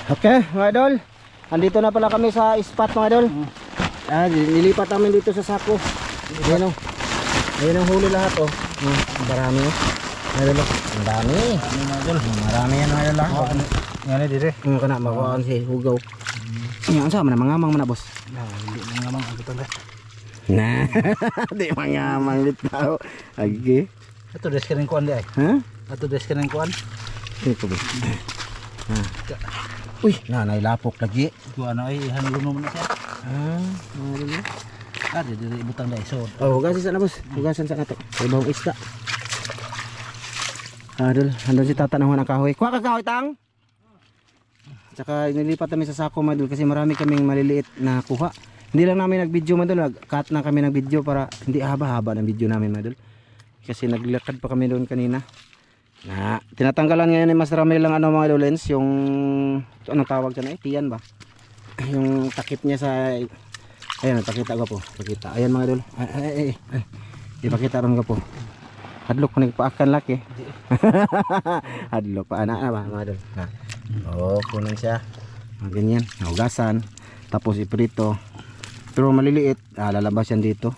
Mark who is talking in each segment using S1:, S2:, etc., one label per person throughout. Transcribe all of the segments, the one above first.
S1: Okay, mga idol. Andito na pala kami sa spot, mga idol. Nilipat namin dito sa sako. Ayan o. Ayan ang huli lahat o. Marami o. Idol o. Ang dami. Marami yan, mga idol o.
S2: Yan na dire.
S1: Kana makuhaan si Hugaw. Ang sama na, mangamang man na, boss.
S2: Hindi mangamang ang butang.
S1: Nah, di mangamang bitaw. Agi.
S2: Ato des ka rin kuan di ay.
S1: Ha?
S2: Ato des ka rin kuan.
S1: Ito ba? Uy, nailapok lagi.
S2: Kuan ay hanuluno mo na siya.
S1: Mga idol o.
S2: Adi dire butang dai so.
S1: Oh, hugasan sana, boss. Hugasan sa kato. May bawang isda. Idol, andun si tata ng hunang kahoy. Kuha ka kahoy, tang! Tsaka nilipat kami sa sako, mga idol, kasi marami kaming maliliit na kuha. Hindi lang namin nag-video, mga idol. Nag-cut na kami ng video para hindi haba-haba ng video namin, mga idol. Kasi naglakad pa kami doon kanina. Tinatanggalan ngayon ni Master Ramel lang mga idol, lens, yung anong tawag dyan eh, tiyan ba? Yung takip niya sa ayan, pakita ko po. Pakita. Ayan mga idol. Ay. Ipakita ron ko po. Hadlok ko nagpaakan laki. Hadlok pa ana ba mga idol. Kunin siya. Ganyan, hugasan. Tapos iprito. Pero maliliit, lalabas yan dito.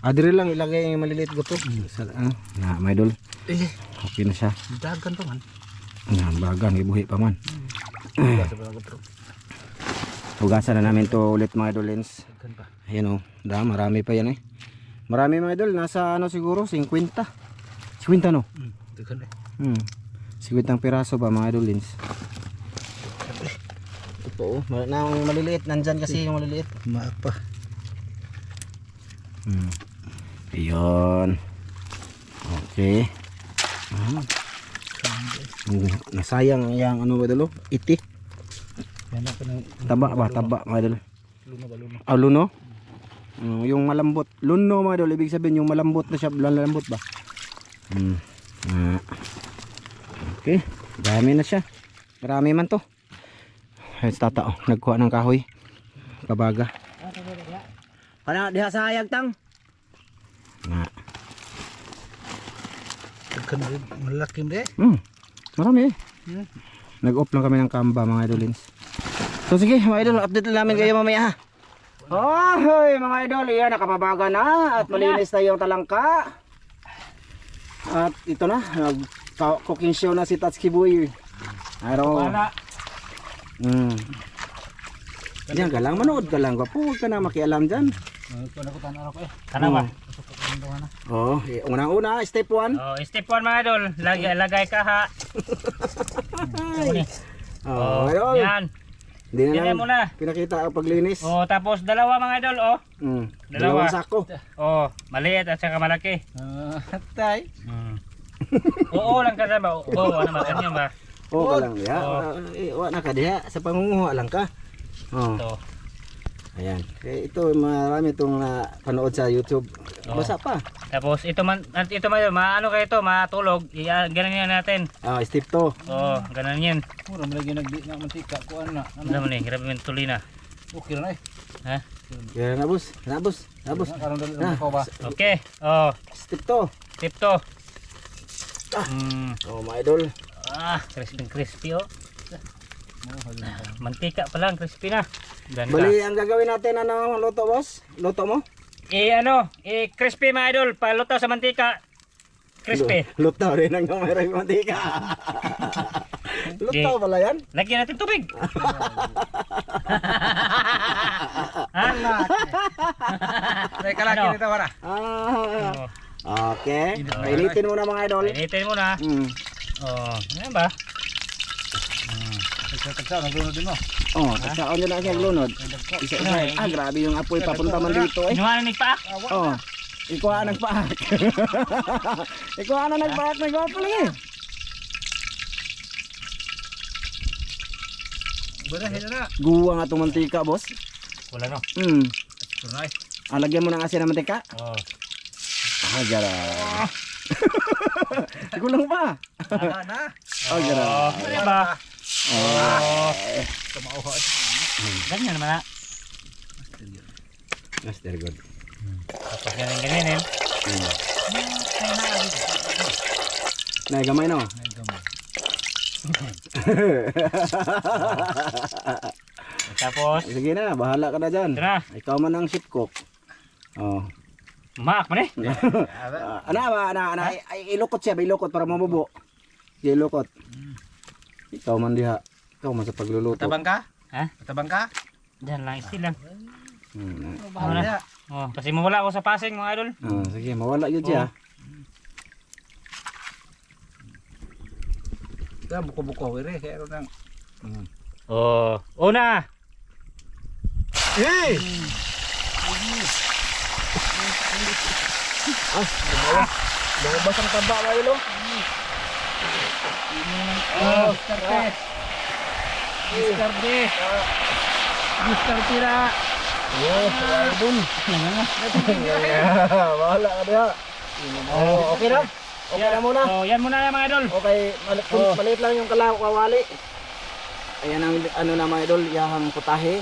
S1: Dire lang ilagay yung maliliit ko to. Mga idol. Okay na siya.
S2: Dagan pa man.
S1: Bagang ibuhi pa man. Hugasan na namin to ulit mga idol, lens. Ayan o, marami pa yan eh. Marami mga idol, nasa ano siguro 50 no?
S2: Dagan eh.
S1: 50 piraso ba mga idol, lens. Ito nang maliliit, nandyan kasi yung maliliit.
S2: Maapa.
S1: Ayun. Okay. Nasayang yung ano ba idol, iti. Taba mga idol.
S2: Luno ba luno?
S1: Luno? Yung malambot. Luno mga idol, ibig sabihin yung malambot na siya, malambot ba? Okay, dami na siya. Marami man to. Ay, tata, nagkuha ng kahoy. Kabaga. Kana diha sa hayag tang.
S2: Dagan malaki de.
S1: Marami. Nag-off lang kami ng kamba mga idolins. So sige mga idol, update lang namin kayo mamaya ha. Hoy mga idol, yan nakapabaga na at malinis na yung talangka. At ito na, cooking show na si Tatsuki Boy. Araw. Diyan ka lang, manood ka lang. Huwag ka na makialam dyan.
S2: Kana ba?
S1: Unang-una, step 1.
S3: Step 1 mga idol, lagay ka ha.
S1: Idol.
S3: Yan.
S1: Hindi na
S3: Yan
S1: lang
S3: muna.
S1: pinakita ang paglinis.
S3: Tapos dalawa mga idol
S1: Dalawang sako.
S3: Maliit at saka malaki.
S2: Tay.
S3: Oo lang ka ba? Ano ba kanyan ba?
S1: Ka lang ya. Wa na ka diha sa pangunguha lang ka.
S3: Ito.
S1: Ayan. Ito marami itong panood sa YouTube. Basa pa.
S3: Tapos ito man maano kayo ito, matulog. Ganun natin.
S1: Step 2.
S3: Ganun yan.
S2: Mura mo lagi nagdi na mantika kuan na.
S3: Ano man grabe men tulina.
S2: Okay na eh.
S3: Ha?
S1: Yan na boss.
S2: Karon dali na ko ba.
S3: Okay.
S1: Step 2.
S3: Tip 2.
S1: Mga idol.
S3: Crispy mantika pa lang, crispy na. Ganda.
S1: Bali ang gagawin natin luto boss? Luto mo?
S3: Crispy mga idol, paluto sa mantika. Crispy.
S1: Luto rin ang mayroong mantika. Luto pala yan?
S3: Lagyan natin tubig.
S2: Teka lang kinita wala.
S1: Okay. Painitin muna mga idol.
S3: Painitin muna. Ano ba?
S2: Tagsa naglunod din mo.
S1: Tagsaon nyo na siya glunod. Isa-isa. Grabe yung apoy papunta man dito eh.
S3: Inuha na nagpaak.
S1: Ikuha nagpaak. Ikuha na nagpaak. Nagwapo lang eh.
S2: Barahin na.
S1: Guwa nga itong mantika boss.
S3: Wala no.
S1: Lagyan mo ng asin ng mantika. Gara. Kulang pa.
S2: Na.
S1: Gara.
S3: Ano ba? Ganyan naman na.
S1: Master good.
S3: Tapos ganyan.
S1: Nay gamay no.
S3: Tapos,
S1: Sige na, bahala ka na dyan.
S3: ito na.
S1: Ikaw man ang ship cook. Oh.
S3: Maak man eh.
S1: Ilukot siya, ilukot para mabubo. Sige, ilukot. Ikaw man diha. Ikaw man sa pagluluto.
S2: Tabang ka?
S3: Ha?
S2: Tabang ka?
S3: Diyan lang, still lang.
S2: Bahala niya.
S3: Oh, kasi mawala ako sa passing mga idol.
S1: Sige, mawala yun siya.
S2: Ito, buko-buko. Wiri, kaya ito nang...
S3: Oh, una.
S1: Hey! Lumabas ang taba mga ilo.
S2: Oh, diskarte. Diskarte. Diskarte na.
S1: Dun. Bahala ka diha. Okay na? Okay na muna.
S3: Oh, yan muna mga idol.
S1: Okay, maliit lang yung kawali. Ayan ang ano na mga idol, yahang putahe.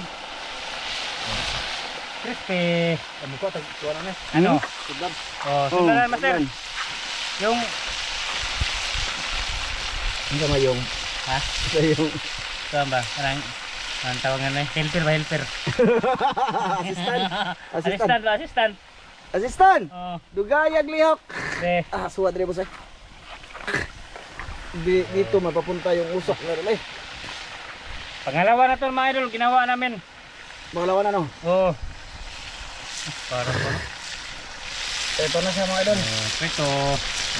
S3: Crispy.
S2: Ano ko, tagtuwa na.
S3: Ano?
S2: Sudab.
S3: Oh, sundan na master. Yung
S1: Ano ba yung?
S3: ha?
S1: Yung
S3: Saan ba? Anong tawagan na? Helper ba? Helper?
S1: assistant.
S3: Assistant ba? Assistant.
S1: Assistant.
S3: Oh,
S1: Dugayag lihok.
S3: de.
S1: Suwad rin po sa. Dito mapapunta yung usok na rin eh.
S3: Pangalawa na to mga idol, ginawa namin.
S1: Pangalawa na no?
S3: Oh. Parang pa.
S1: Ito na siya mga idol.
S3: Ito.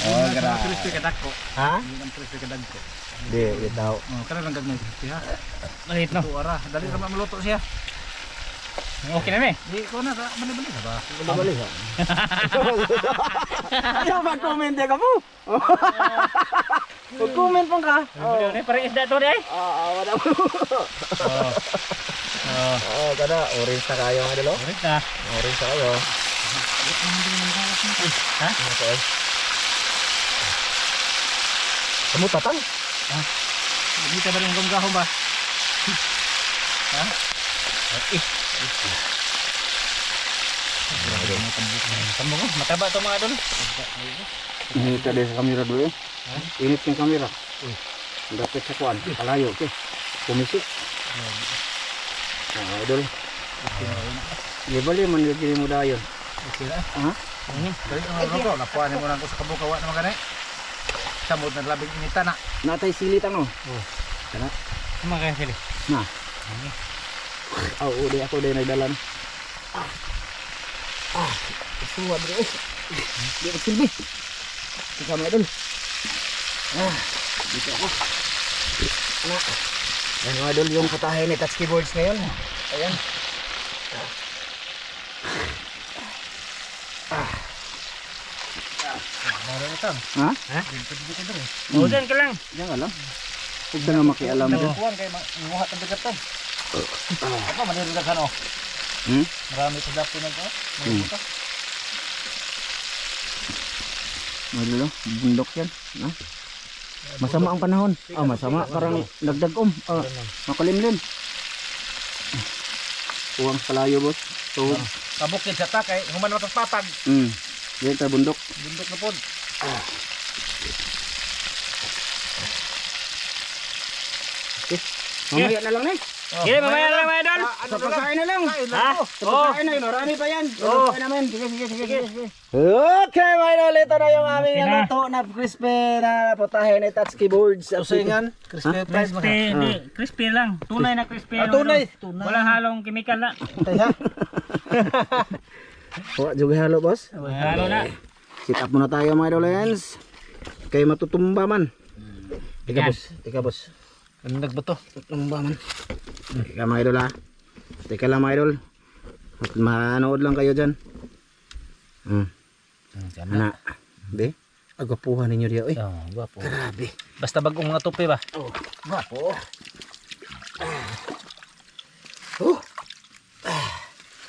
S2: Oh, gara. Crispy kadak ko.
S1: Ha?
S2: Hindi ang crispy kadag ko.
S1: Di, daw.
S2: Oh, kana lang gagmay crispy ha.
S3: Maliit no.
S2: Tuwara, dali ra maluto siya.
S3: Okay na eh.
S2: Di ko na bali-bali na ba?
S1: Balik ha. Ayaw mag-comment ka mo. Mag-comment pang ka.
S3: Oh. Parang isda to dai.
S1: Wala mo.
S3: Oh. Oh.
S1: Kada orange na kayo mga idol.
S3: Ulit na.
S1: Orange na kayo.
S3: Ha?
S1: Okay. Kamu tatang?
S2: Hindi ka ba rin gumgahon ba? Ha?
S3: Tamo ko, mataba to mga idol.
S1: Ini tadi sa kamera dulu ya. Init yung kamera. Dapat sa kuan, kalayo ke. Kumisi. Idol. Di bali man yung gini mo dayon.
S2: Okay na.
S1: Ha?
S2: Dali ang luto, napuan mo lang ko sa kabukawa naman ganay. Samot na labing inita na.
S1: Natay silit ano? Kana.
S3: Sama kaya sila.
S1: Na. Udi ako din nagdalan. Suwa bro. Di silbi. Ikaw mga idol. Dito ako. Ano? Yan mga idol yung putahe ni Touch Keyboards ngayon. Ayan.
S2: Mara ito.
S1: Ha?
S3: Oh, dyan ka lang.
S1: Diyan ka lang. Huwag na nga makialam dyan.
S2: Kuan kay muhat ang bigat to. Ako maniridag ano. Marami sa dapo na to.
S1: Madulo, bundok yan. Ha? Masama ang panahon. Masama. Parang nagdagom. Makalimlim. Uwang palayo boss. So,
S2: Kabukid sa takay, human matas patag.
S1: yan tayo bundok.
S2: Bundok na pod.
S1: Mamaya na lang eh.
S3: Sige, mamaya na lang mga idol.
S1: Sa pagkain na lang.
S3: Ha?
S1: Sa pagkain na yun. Marami pa yan. Pagkain namin. Sige. Okay, mga idol. Ito na yung aming
S3: Okay na.
S1: luto na crispy na putahe ni Touch Keyboards.
S2: Usayngan, crispy fries mo
S3: Crispy,
S2: na.
S3: hindi. Crispy lang. Tunay na crispy. ano,
S2: tunay.
S3: ano. Walang halong chemical na.
S1: Wala juga halo boss.
S3: Halo na.
S1: Sit up muna tayo mga idolens. Kaya matutumba man.
S3: Yan.
S1: Ika boss.
S2: Ano nagbato?
S1: Tutumba man. Ika mga idol ha. Teka lang mga idol. At manood lang kayo dyan. Ana. Be. Agapuhan ninyo diya.
S2: Oh, gwapo.
S1: Grabe.
S2: Basta bagong mga tupi ba?
S1: Oh, gwapo.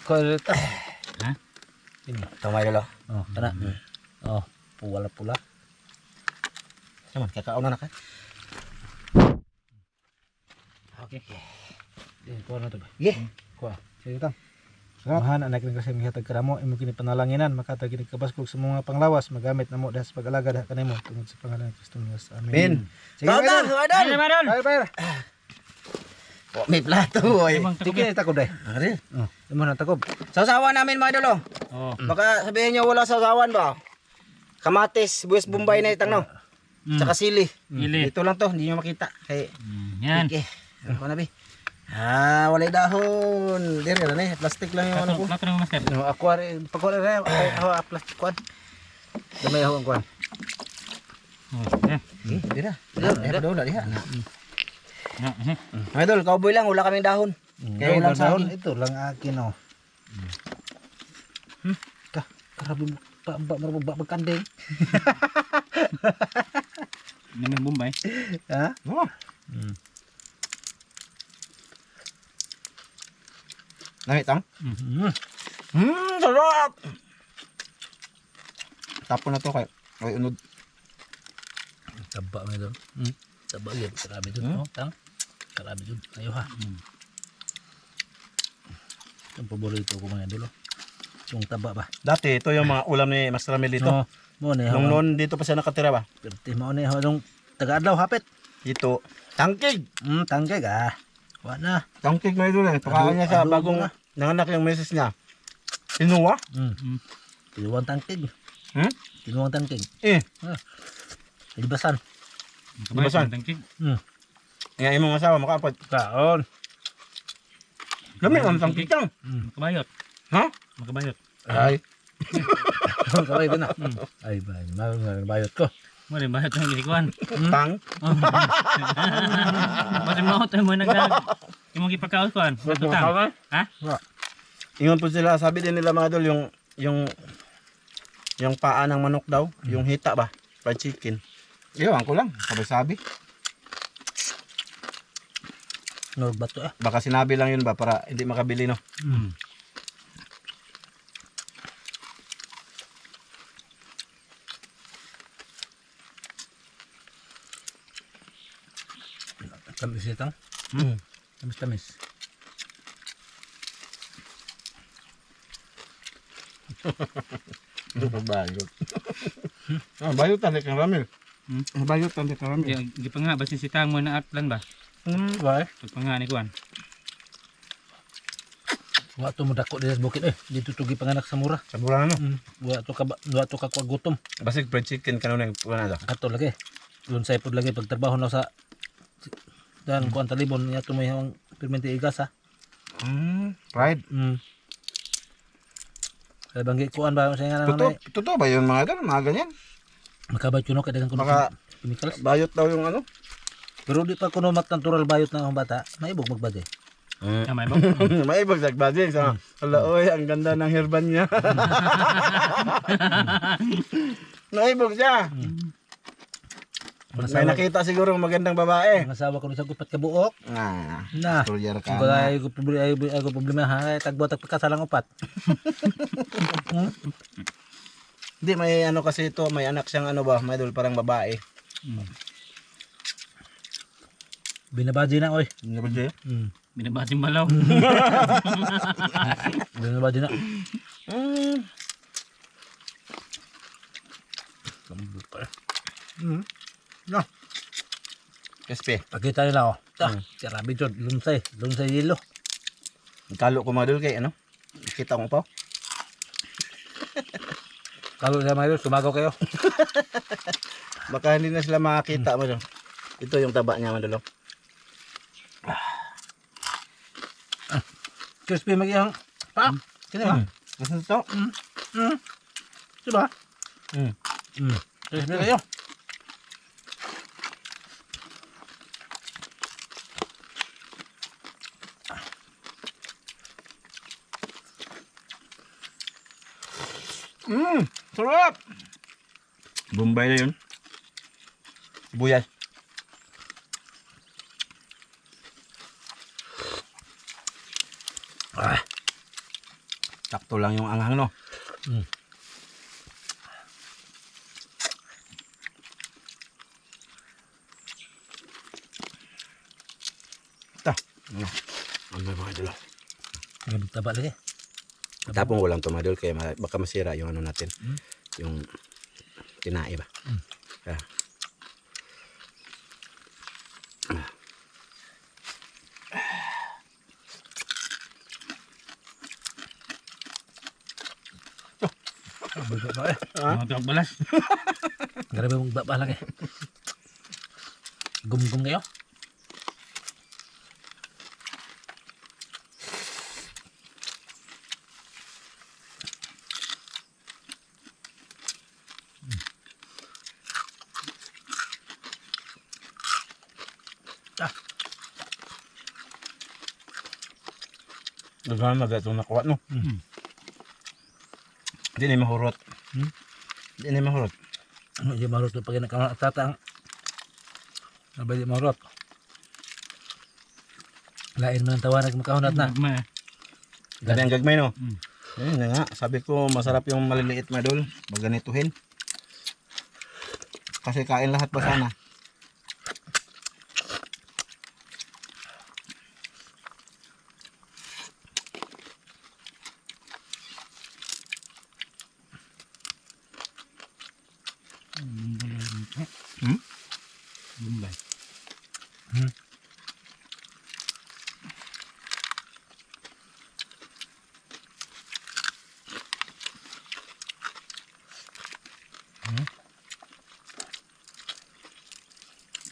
S2: Kulit.
S3: Ha?
S1: Ito mga idol.
S2: Oh, kana. Oh, pula-pula.
S1: Naman, kakauna na ka.
S3: Okay. Kuha na ito ba?
S1: Yeah.
S2: Kuha. Sige tang. Mahana na kini kasi mihatag kadamo imo kini panalanginan makatag kini kabaskog sa mga panglawas magamit namo dahil sa pag-alaga da kanimo tungod sa pangalan ni Kristo Diyos. Amen. Sige,
S1: Tao ta,
S2: Idol.
S1: idol.
S3: Ano Idol?
S2: Bayar.
S1: Oh, may plato oy.
S3: Limang takob
S2: Sige, takob dai.
S1: Ari.
S2: Imo na takob.
S1: Sausawan namin mga idol.
S3: Oh.
S1: Baka sabihin niyo wala sausawan ba? Kamatis, buwis Bombay na itang no. Tsaka sili.
S3: Ili.
S1: Ito lang to, hindi niyo makita. Kay
S3: Yan.
S1: okay. Ano na bi? Walay dahon. Dire na ni, plastic lang yung ano ko.
S3: Plato ng master.
S2: No, ako ari pagkuha ra plastic kwan. Gamay ako ang kwan.
S3: Oh, yan.
S1: Dire. Dire daw na diha.
S3: Yan.
S1: Mga idol, cowboy lang, wala kaming dahon. Kaya ulang sa akin.
S2: Ito lang akin oh. Karabi ba magkandeng.
S3: Namin Bombay.
S2: Ha?
S1: Oh. Namit ang? Sarap! Tapon na to kay unod.
S2: Taba mo doon. Taba yun. Karabi doon. Oh, tang. Karabi doon. Ayo ha. Ang paborito ko mga dulo. Yung taba ba?
S4: Dati, ito yung mga ulam ni Master Ramil dito.
S2: Oh, mo ni
S4: Nung noon dito pa siya nakatira ba?
S2: Perti mo ni nung taga-adlaw hapit.
S4: Dito. Tangkig!
S2: Tangkay ka. Wa na.
S4: Tangkig na ito lang. Pakain niya sa
S2: Adobo
S4: bagong
S2: na.
S4: nanganak yung misis niya. Inuwa?
S2: Tinuwang tangkig.
S4: Hmm?
S2: Tinuwang tangkig. Libasan.
S4: Libasan.
S3: Tangkig.
S4: Nga imong asawa makaapot.
S2: Kaon.
S4: Lami ang tangkig lang.
S3: Makabayot.
S4: Ha?
S3: Makabayot.
S4: Ay.
S2: Kamay ko na. Ay ba, bayot ko.
S3: Mo rin bayot ng gisikuan.
S4: Tang.
S3: Pati mo tayo mo nagdag. Yung mga ipagkaos kuan. Tang. Ha?
S4: Ingon po sila, sabi din nila mga dol, yung paa ng manok daw, yung hita ba? Fried chicken. Iwan ko lang, sabi-sabi.
S2: Norb ba to eh?
S4: Baka sinabi lang yun ba para hindi makabili no?
S2: Tamis ito. Tamis.
S4: Ito pa bayot. Bayot tanda kang ramil. Bayot tanda kang ramil.
S3: Di pa nga basin sitang mo na atlan ba?
S2: Why?
S3: Pag pa nga ni kuan.
S2: Wa to mo dako dito sa bukid eh. Dito tugi panganak sa mura.
S4: Sa bulan ano?
S2: Wa to ka gutom.
S4: Basig fried chicken kanunay punada.
S2: Ato lagi. Doon sa ipod lagi pagtrabaho na sa dan kuan talibon niya to may hawang permente igas ha.
S4: Fried.
S2: Kaya banggi kuan ba sa nga na
S4: Totoo ba yun mga idol? Mga ganyan?
S2: makabay kuno kay dagan kuno
S4: Baka-
S2: chemicals.
S4: Bayot daw yung ano?
S2: Pero di pa kuno natural bayot na ang bata, maibog magbade.
S3: Kamay mo.
S4: May ibag budget. Hala, oy, ang ganda ng hairban niya. Naibog siya. May nakita siguro magandang babae.
S2: Ang asawa ko ni sa gupat ka buok. Na.
S4: Storyar ka.
S2: Bagay ko problema ha, tagbuat pagkasalang upat.
S4: Hindi, may ano kasi ito, may anak siyang ano ba, may idol, parang babae.
S2: Binabaji na oy.
S4: Hindi ba siya?
S3: Binabating balaw.
S2: Binabaji na.
S4: No. Crispy.
S2: Pakita nila oh. Ta, karabi jud, lunsay yelo.
S4: Kalo ko mga idol kay ano? Kita ko pa.
S2: Kalau sa mga sumagaw kayo.
S4: Baka hindi na sila makakita mo. Ito yung taba niya mga idol.
S2: Crispy magyang. Pa. Kini ba?
S4: Nasaan ito?
S2: Diba? Crispy kayo.
S4: Sarap! Bombay na yun. Buyas. Sakto lang yung anghang no. Ito. Ano ba mga idol?
S2: Ang taba lagi.
S1: Tapos walang tumadol kaya baka masira yung ano natin. Yung tinae ba. Kaya.
S4: Ang balas.
S2: Grabe mong babalag eh. Gum-gum kayo.
S4: Dagan na dato nakuha no. Di ni mahurot. Di ni mahurot.
S2: Ano di marot pag nakatatang. Nabay di marot. Lain man ang tawanag makahunat na.
S4: Dami ang gagmay no. Ayun na nga, sabi ko masarap yung maliliit mga idol, maganituhin. Kasi kain lahat pa sana.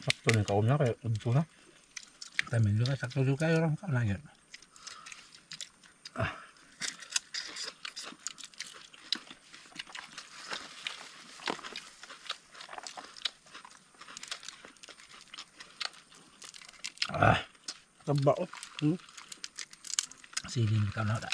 S4: Sakto na kaom na kaya udto na.
S2: Tamin juga sakto juga orang kau lagi.
S4: Taba oh.
S2: Siling kau nak tak?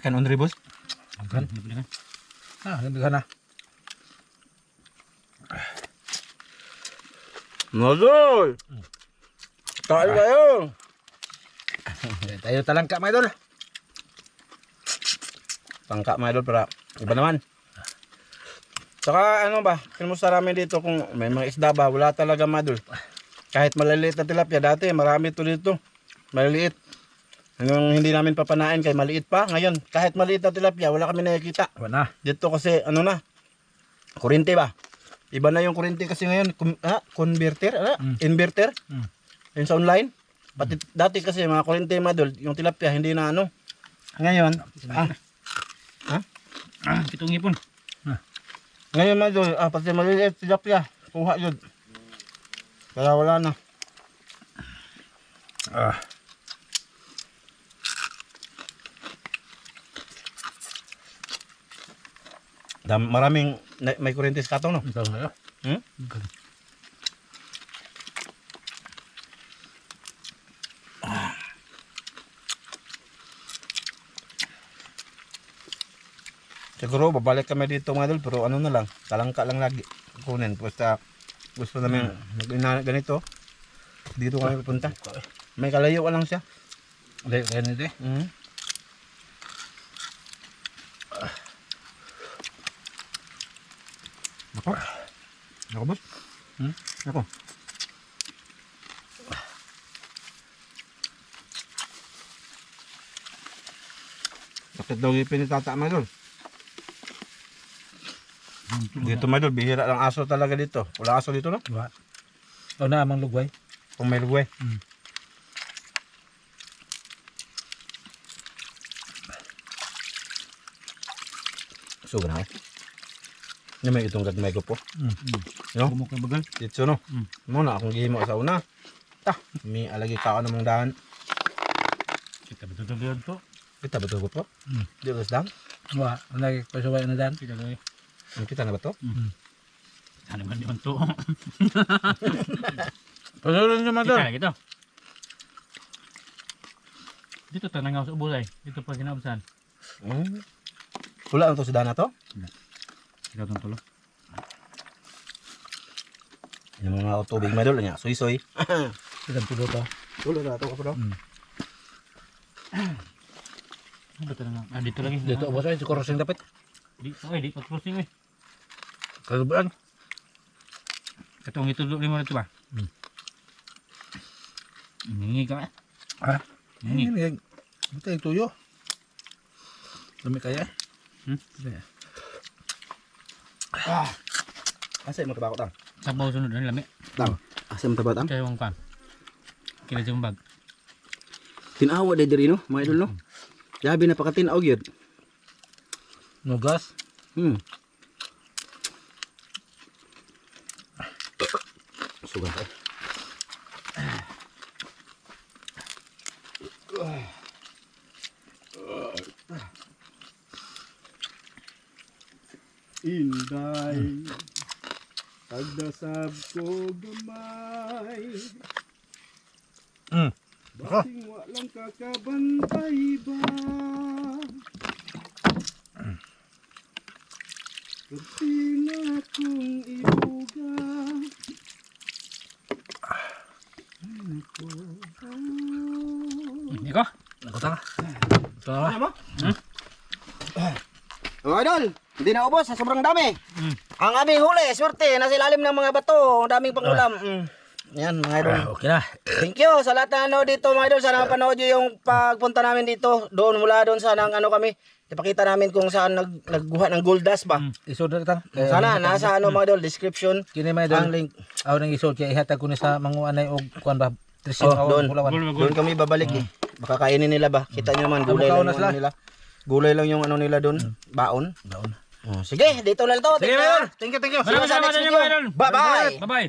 S4: Ikan on ribos.
S2: Kan? Ganti sana.
S4: Nodol. Kain kayo.
S2: Tayo talangka mga idol.
S4: Tangka mga idol para iba naman. Saka ano ba, kinusta namin dito kung may mga isda ba, wala talaga mga idol. Kahit maliliit na tilapia dati, marami to dito. Maliliit. Yung hindi namin papanain kay maliit pa. Ngayon, kahit maliit na tilapia, wala kami nakikita.
S2: Wala.
S4: Dito kasi ano na, kuryente ba? Iba na yung kuryente kasi ngayon, converter, inverter. Yung sa online. Pati dati kasi mga kuryente madol, yung tilapia hindi na ano. Ngayon,
S3: Pitong ipon.
S4: ngayon madol, pati maliliit tilapia, kuha yun. Kaya wala na. Maraming may kuryente sa katong no?
S2: Ikaw na yun.
S4: Siguro babalik kami dito mga idol, pero ano na lang, talangka lang lagi kunin. Basta gusto namin ganito, dito kami pupunta. May kalayo lang siya.
S2: Layo kayo nito eh.
S4: Ako? Ako boss? Ako? Sakit daw ngipin ni tata mga idol. Dito mga idol, bihira lang aso talaga dito. Wala aso dito no?
S2: Wala. O na amang lugway.
S4: Kung may lugwe. Suga na ako. Yan may itong gagmay ko po. No?
S3: Bumok na bagal.
S4: Dito no? Muna akong gihimo sa una. May alagi ka ako namang daan.
S3: Kita betul-betul to.
S4: Kita betul ko po? Di ulas daan?
S2: Wala. Lagi pasaway na dan.
S3: Kita lagi.
S4: Kita na ba to?
S3: Ano man yun to?
S2: Pasulan nyo mga
S3: Kita
S2: idol.
S3: na gitu. Dito tanangaw sa ubulay. Dito pa ginabusan.
S4: Wala ang to sa daan na to?
S3: Ikaw tong tulo.
S4: Yung mga tubig mga idol niya, soy-soy.
S2: Sigan tulo to.
S4: Tulo na to kapro.
S3: Dito lagi.
S2: Dito boss ay crossing dapat.
S3: Di pag-crossing eh.
S2: Kaluban.
S3: Katong itudlo ni mo na ito ba? Hingi ka ba?
S2: Ha?
S3: Hingi.
S2: Ini ito yung tuyo. Dami kaya.
S4: Asa mo tabako tang?
S3: Sabaw sunod na lami.
S4: Tang. Asa mo tabako tang?
S3: Kaya wang pan. Kila jang bag.
S1: Tinawa day diri no, mga idol no. Labi na pakatinaw gyud.
S2: Nugas.
S4: Sugan ka. Inday pagdasab ko gamay basing walang kakabantay ba Kurtina kong ibuga
S3: Hindi ko?
S2: Ako tanga. Ito na ba?
S1: Mga idol, hindi na ubos sa sobrang dami.
S4: Ang aming huli, swerte, nasa ilalim ng mga bato, ang daming pangulam. Yan mga idol.
S2: Okay na.
S4: Thank you sa lahat na ano dito mga idol. Sana panood nyo yung pagpunta namin dito. Doon mula doon sa nang ano kami. Ipakita namin kung saan nagguha ng gold dust ba.
S2: Isod na tang.
S4: Sana nasa ano mga idol, description.
S2: Kini may
S4: Ang
S2: dol.
S4: link.
S2: Aw nang isod kay ihatag ko ni sa manguanay og kuan ba. Trisyo
S4: Oh, doon. Doon kami babalik eh. Baka kainin nila ba. Kita nyo man, gulay lang
S2: Kamukaw na
S4: yung
S2: sila.
S4: ano nila. Gulay lang yung ano nila doon. Baon.
S2: Daon.
S4: Oh, sige, dito na lang to.
S3: Sige,
S4: Thank you.
S3: Idol.
S2: Thank you, thank you.
S4: See you sa
S3: Maraming
S4: next
S3: salamat
S4: video.
S3: Idol.
S4: Bye-bye.
S3: Bye-bye.